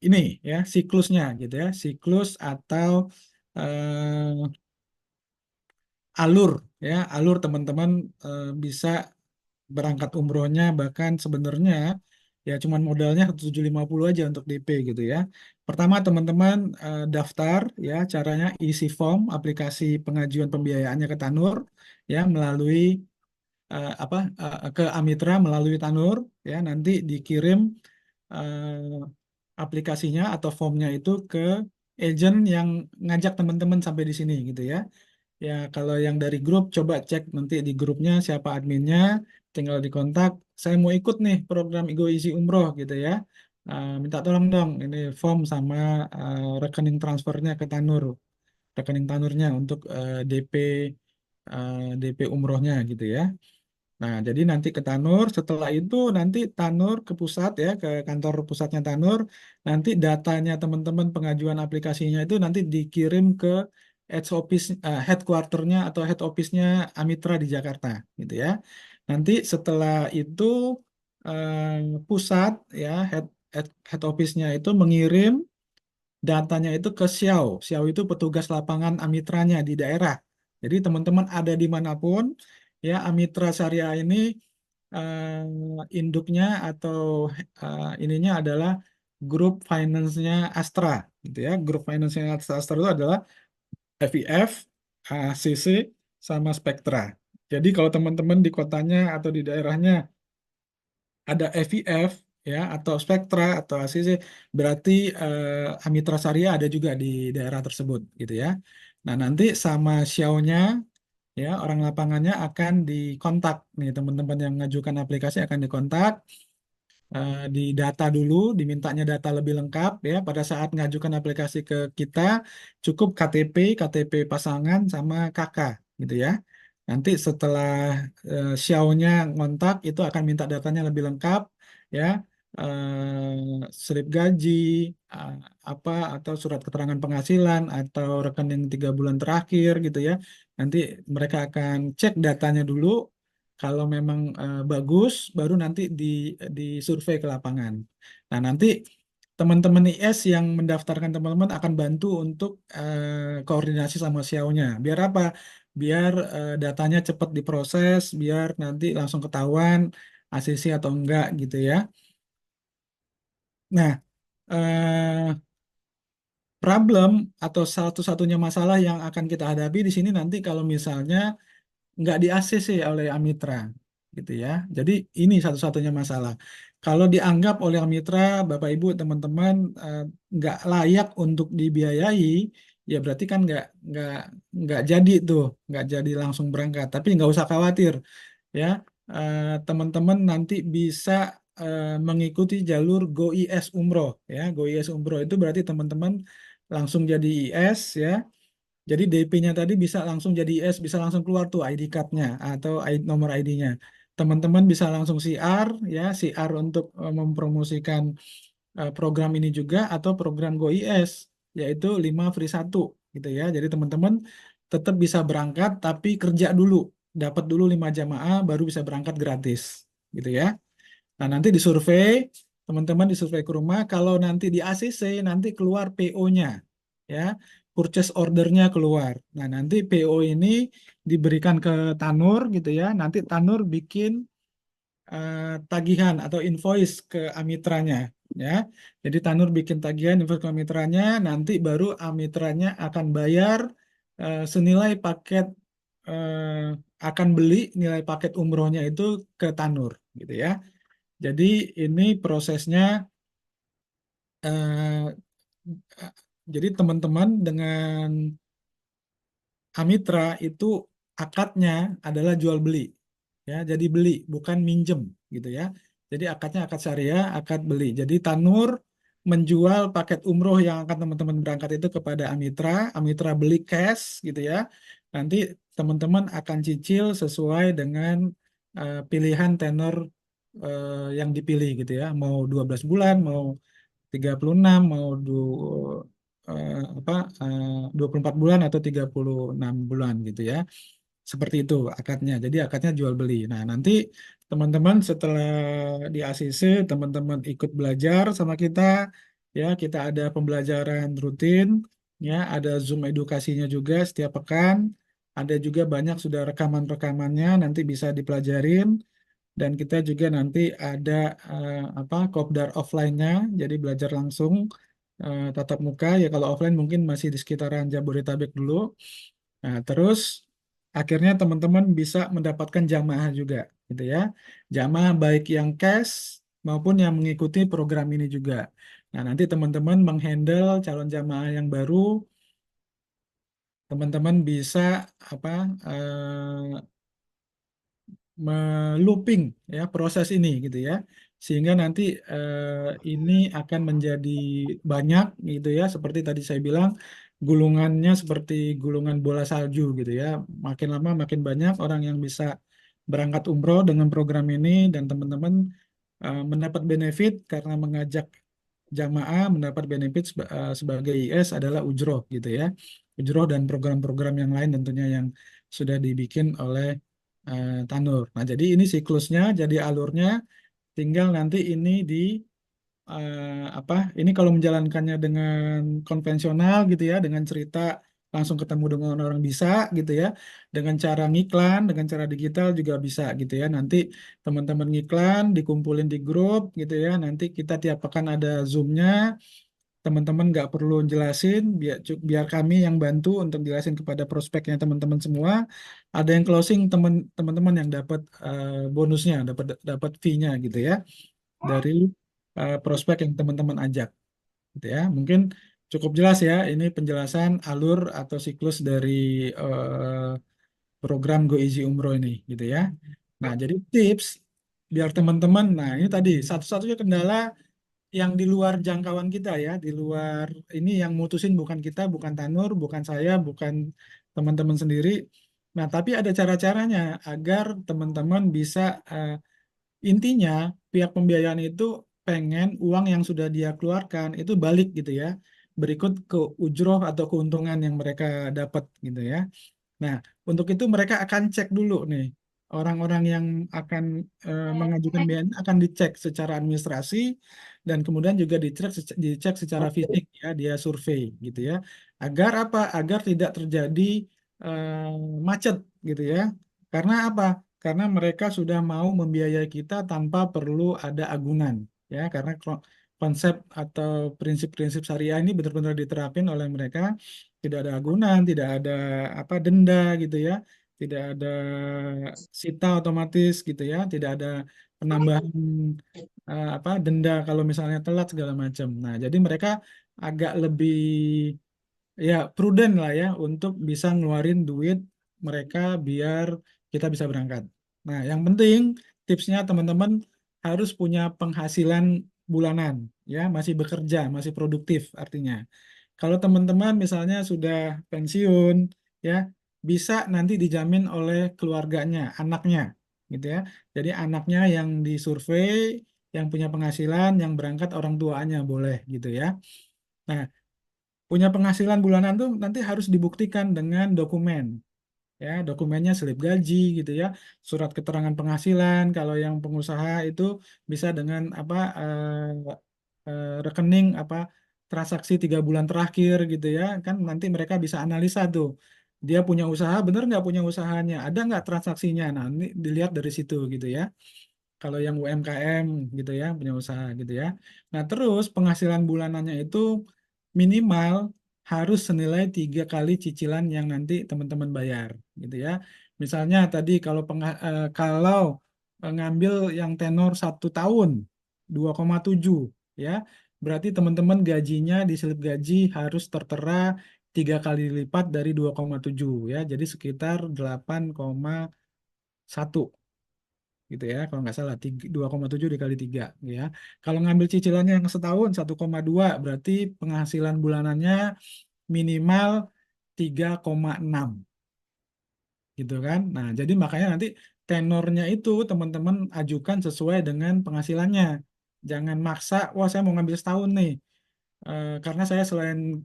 ini ya siklusnya gitu ya, siklus atau eh, alur ya, alur teman-teman bisa berangkat umrohnya bahkan sebenarnya ya cuman modalnya 750 aja untuk DP gitu ya. Pertama teman-teman daftar ya, caranya isi form aplikasi pengajuan pembiayaannya ke Tanur ya melalui ke Amitra melalui Tanur ya, nanti dikirim aplikasinya atau formnya itu ke agent yang ngajak teman-teman sampai di sini gitu ya. Ya, kalau yang dari grup, coba cek nanti di grupnya siapa adminnya, tinggal dikontak. Saya mau ikut nih program Igo Isi Umroh gitu ya. Minta tolong dong, ini form sama rekening transfernya ke Tanur, rekening Tanurnya untuk DP umrohnya gitu ya. Nah, jadi nanti ke Tanur, setelah itu nanti Tanur ke pusat ya, ke kantor pusatnya Tanur, nanti datanya teman-teman pengajuan aplikasinya itu nanti dikirim ke headquarternya atau head office-nya Amitra di Jakarta, gitu ya. Nanti setelah itu pusat ya, head office-nya itu mengirim datanya itu ke Xiao. Xiao itu petugas lapangan Amitranya di daerah. Jadi teman-teman ada dimanapun, ya Amitra Syariah ini induknya atau ininya adalah grup finance-nya Astra, gitu ya. Grup finance-nya Astra itu adalah FIF, CC, sama Spectra. Jadi kalau teman-teman di kotanya atau di daerahnya ada FIF ya atau Spectra atau ACC, berarti Amitra Syariah ada juga di daerah tersebut gitu ya. Nah, nanti sama Xiao-nya ya orang lapangannya akan dikontak nih, teman-teman yang mengajukan aplikasi akan dikontak, di data dulu, dimintanya data lebih lengkap ya. Pada saat mengajukan aplikasi ke kita cukup KTP pasangan sama KK gitu ya. Nanti setelah Xiao-nya ngontak itu akan minta datanya lebih lengkap ya, slip gaji, eh, apa atau surat keterangan penghasilan atau rekening 3 bulan terakhir gitu ya. Nanti mereka akan cek datanya dulu. Kalau memang bagus, baru nanti di survei ke lapangan. Nah, nanti teman-teman IS yang mendaftarkan teman-teman akan bantu untuk koordinasi sama SEO-nya. Biar apa? Biar datanya cepat diproses, biar nanti langsung ketahuan ACC atau enggak gitu ya. Nah, problem atau satu-satunya masalah yang akan kita hadapi di sini nanti kalau misalnya nggak di ACC oleh Amitra gitu ya. Jadi ini satu-satunya masalah. Kalau dianggap oleh Amitra, Bapak Ibu, teman-teman nggak layak untuk dibiayai, ya berarti kan nggak nggak jadi tuh, nggak jadi langsung berangkat. Tapi nggak usah khawatir ya. Teman-teman nanti bisa mengikuti jalur GoIS Umroh ya. GoIS Umroh itu berarti teman-teman langsung jadi IS ya. Jadi DP-nya tadi bisa langsung jadi IS, bisa langsung keluar tuh ID card-nya atau nomor ID-nya. Teman-teman bisa langsung CR ya, CR untuk mempromosikan program ini juga atau program GoIS yaitu 5 free 1 gitu ya. Jadi teman-teman tetap bisa berangkat tapi kerja dulu, dapat dulu 5 jamaah baru bisa berangkat gratis gitu ya. Nah, nanti disurvei, teman-teman disurvei ke rumah. Kalau nanti di ACC, nanti keluar PO-nya, ya, purchase order-nya keluar. Nah, nanti PO ini diberikan ke Tanur, gitu ya. Nanti Tanur bikin tagihan atau invoice ke Amitranya, ya. Jadi Tanur bikin tagihan invoice ke Amitranya, nanti baru Amitranya akan bayar senilai paket akan beli nilai paket umrohnya itu ke Tanur, gitu ya. Jadi ini prosesnya, eh, jadi teman-teman dengan Amitra itu akadnya adalah jual beli, ya. Jadi beli bukan minjem gitu ya. Jadi akadnya akad syariah, akad beli. Jadi Tanur menjual paket umroh yang akan teman-teman berangkat itu kepada Amitra, Amitra beli cash gitu ya. Nanti teman-teman akan cicil sesuai dengan pilihan tenor yang dipilih gitu ya. Mau 12 bulan, mau 36, mau 24 bulan atau 36 bulan gitu ya. Seperti itu akadnya. Jadi akadnya jual beli. Nah, nanti teman-teman setelah di ACC, teman-teman ikut belajar sama kita, ya kita ada pembelajaran rutin, ya ada Zoom edukasinya juga setiap pekan. Ada juga banyak sudah rekaman-rekamannya, nanti bisa dipelajarin. Dan kita juga nanti ada kopdar offline-nya, jadi belajar langsung tatap muka. Ya kalau offline mungkin masih di sekitaran Jabodetabek dulu. Nah, terus akhirnya teman-teman bisa mendapatkan jamaah juga, gitu ya. Jamaah baik yang cash maupun yang mengikuti program ini juga. Nah, nanti teman-teman menghandle calon jamaah yang baru, teman-teman bisa apa melooping ya proses ini gitu ya, sehingga nanti ini akan menjadi banyak gitu ya, seperti tadi saya bilang gulungannya seperti gulungan bola salju gitu ya, makin lama makin banyak orang yang bisa berangkat umroh dengan program ini, dan teman-teman mendapat benefit karena mengajak jamaah, mendapat benefit sebagai IS adalah ujroh gitu ya, ujroh dan program-program yang lain tentunya yang sudah dibikin oleh Tanur. Nah, jadi ini siklusnya, jadi alurnya, tinggal nanti ini di apa? Ini kalau menjalankannya dengan konvensional gitu ya, dengan cerita langsung ketemu dengan orang bisa gitu ya, dengan cara ngiklan, dengan cara digital juga bisa gitu ya. Nanti teman-teman ngiklan, dikumpulin di grup gitu ya. Nanti kita tiap pekan ada Zoom-nya, teman-teman nggak perlu jelasin, biar kami yang bantu untuk jelasin kepada prospeknya teman-teman semua. Ada yang closing, teman-teman yang dapat bonusnya, dapat dapat fee-nya gitu ya, dari prospek yang teman-teman ajak gitu ya. Mungkin cukup jelas ya, ini penjelasan alur atau siklus dari eh, program Go Easy Umroh ini gitu ya. Nah, jadi tips biar teman-teman, nah ini tadi satu-satunya kendala yang di luar jangkauan kita ya, di luar ini yang mutusin bukan kita, bukan Tanur, bukan saya, bukan teman-teman sendiri. Nah, tapi ada cara-caranya agar teman-teman bisa intinya pihak pembiayaan itu pengen uang yang sudah dia keluarkan itu balik gitu ya, berikut ke ujroh atau keuntungan yang mereka dapat gitu ya. Nah, untuk itu mereka akan cek dulu nih. Orang-orang yang akan mengajukan BNI akan dicek secara administrasi, dan kemudian juga dicek secara fisik ya, dia survei gitu ya. Agar apa? Agar tidak terjadi macet gitu ya. Karena apa? Karena mereka sudah mau membiayai kita tanpa perlu ada agunan ya, karena konsep atau prinsip-prinsip syariah ini benar-benar diterapin oleh mereka, tidak ada agunan, tidak ada apa denda gitu ya, tidak ada sita otomatis gitu ya, tidak ada penambahan apa denda kalau misalnya telat segala macam. Nah, jadi mereka agak lebih ya prudent lah ya untuk bisa ngeluarin duit mereka biar kita bisa berangkat. Nah, yang penting tipsnya teman-teman harus punya penghasilan bulanan ya, masih bekerja, masih produktif artinya. Kalau teman-teman misalnya sudah pensiun, ya bisa nanti dijamin oleh keluarganya, anaknya, gitu ya. Jadi anaknya yang disurvei, yang punya penghasilan, yang berangkat orang tuanya boleh, gitu ya. Nah, punya penghasilan bulanan tuh nanti harus dibuktikan dengan dokumen, ya. Dokumennya slip gaji, gitu ya, surat keterangan penghasilan. Kalau yang pengusaha itu bisa dengan apa rekening apa transaksi 3 bulan terakhir gitu ya, kan nanti mereka bisa analisa tuh dia punya usaha bener nggak, punya usahanya ada nggak transaksinya. Nah, ini dilihat dari situ gitu ya, kalau yang UMKM gitu ya, punya usaha gitu ya. Nah, terus penghasilan bulanannya itu minimal harus senilai 3 kali cicilan yang nanti teman-teman bayar gitu ya. Misalnya tadi kalau ngambil yang tenor 1 tahun 2,7 ya, berarti teman-teman gajinya di slip gaji harus tertera 3 kali lipat dari 2,7 ya, jadi sekitar 8,1 gitu ya, kalau nggak salah 2,7 dikali 3 ya. Kalau ngambil cicilannya yang setahun 1,2 berarti penghasilan bulanannya minimal 3,6 gitu kan. Nah, jadi makanya nanti tenornya itu teman-teman ajukan sesuai dengan penghasilannya. Jangan maksa, wah saya mau ngambil setahun nih. Karena saya selain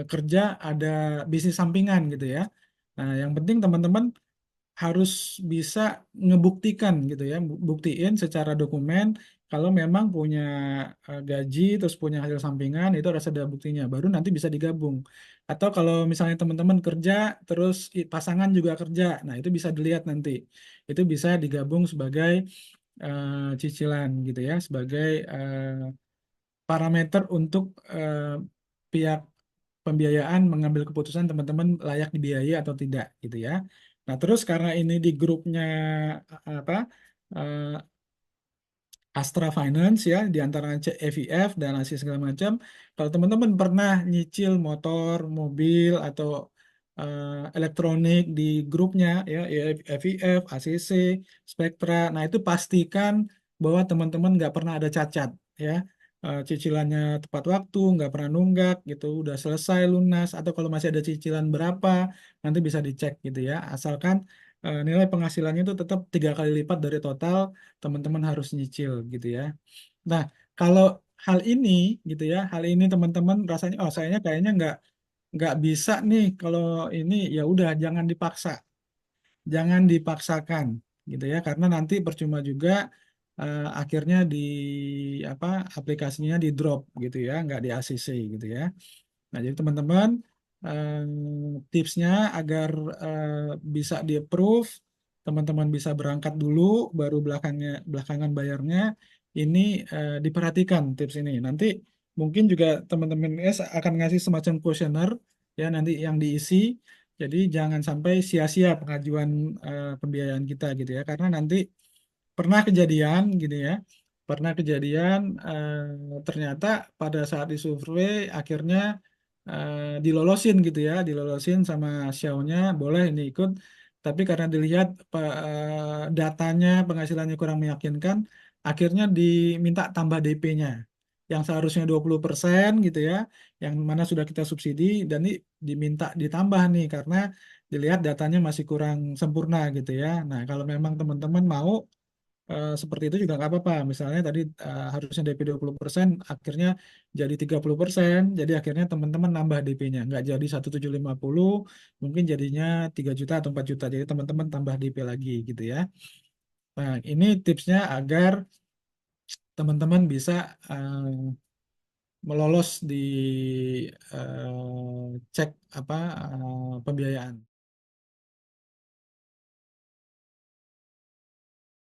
kerja ada bisnis sampingan gitu ya. Nah, yang penting teman-teman harus bisa ngebuktikan gitu ya, buktiin secara dokumen kalau memang punya gaji terus punya hasil sampingan itu harus ada buktinya, baru nanti bisa digabung. Atau kalau misalnya teman-teman kerja terus pasangan juga kerja, nah itu bisa dilihat nanti. Itu bisa digabung sebagai cicilan gitu ya, sebagai parameter untuk pihak pembiayaan mengambil keputusan teman-teman layak dibiayai atau tidak gitu ya. Nah, terus karena ini di grupnya apa eh, Astra Finance ya di antara CEVF dan Asia segala macam. Kalau teman-teman pernah nyicil motor, mobil atau elektronik di grupnya ya EVF, ACC, Spectra. Nah, itu pastikan bahwa teman-teman nggak pernah ada cacat ya. Cicilannya tepat waktu, nggak pernah nunggak gitu, udah selesai lunas atau kalau masih ada cicilan berapa nanti bisa dicek gitu ya. Asalkan nilai penghasilannya itu tetap 3 kali lipat dari total teman-teman harus nyicil gitu ya. Nah, kalau hal ini gitu ya, hal ini teman-teman rasanya oh sayanya kayaknya nggak bisa nih kalau ini ya udah jangan dipaksakan gitu ya karena nanti percuma juga akhirnya di apa aplikasinya di drop gitu ya, nggak di ACC gitu ya. Nah, jadi teman-teman tipsnya agar eh, bisa di-approve, teman-teman bisa berangkat dulu, baru belakangan bayarnya. Ini diperhatikan tips ini. Nanti mungkin juga teman-teman S akan ngasih semacam kuesioner ya nanti yang diisi. Jadi jangan sampai sia-sia pengajuan pembiayaan kita gitu ya, karena nanti pernah kejadian gitu ya. Pernah kejadian ternyata pada saat disurvei akhirnya dilolosin gitu ya, dilolosin sama Xiao-nya boleh ini ikut. Tapi karena dilihat datanya penghasilannya kurang meyakinkan, akhirnya diminta tambah DP-nya. Yang seharusnya 20% gitu ya, yang mana sudah kita subsidi dan ini diminta ditambah nih karena dilihat datanya masih kurang sempurna gitu ya. Nah, kalau memang teman-teman mau seperti itu juga nggak apa-apa. Misalnya tadi harusnya DP 20%, akhirnya jadi 30%, jadi akhirnya teman-teman nambah DP-nya. Nggak jadi 1.750, mungkin jadinya 3 juta atau 4 juta. Jadi teman-teman tambah DP lagi gitu ya. Nah, ini tipsnya agar teman-teman bisa melolos di cek apa pembiayaan.